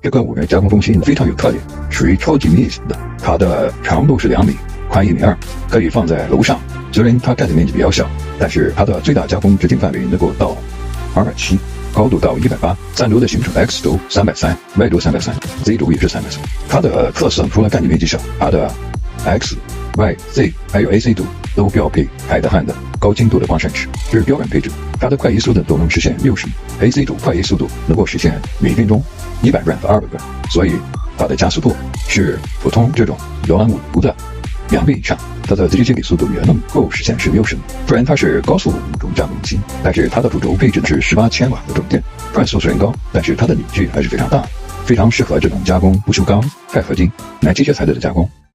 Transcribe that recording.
这个5元加工中心非常有特点，属于超级密型的。它的长度是2米，宽1.2米，可以放在楼上。虽然它占地面积比较小，但是它的最大加工直径范围能够到270，高度到180，3轴的行程 X 轴330，Y 轴330，Z 轴也是330。它的特色除了占地面积小，它的 X、Y、Z 还有 AC 轴都标配海德汉的高精度的光闪尺，这是标准配置。它的快移速度都能实现60米 ，AC 轴快移速度能够实现每分钟100转和200转，所以它的加速度是普通这种摇篮5轴的2倍以上。它的直接接笔速度也能够实现是60米。虽然它是高速5轴加工中心，但是它的主轴配置的是18千瓦的重电，转速虽然高，但是它的扭矩还是非常大，非常适合这种加工不锈钢、钛合金、奶机械材料的加工。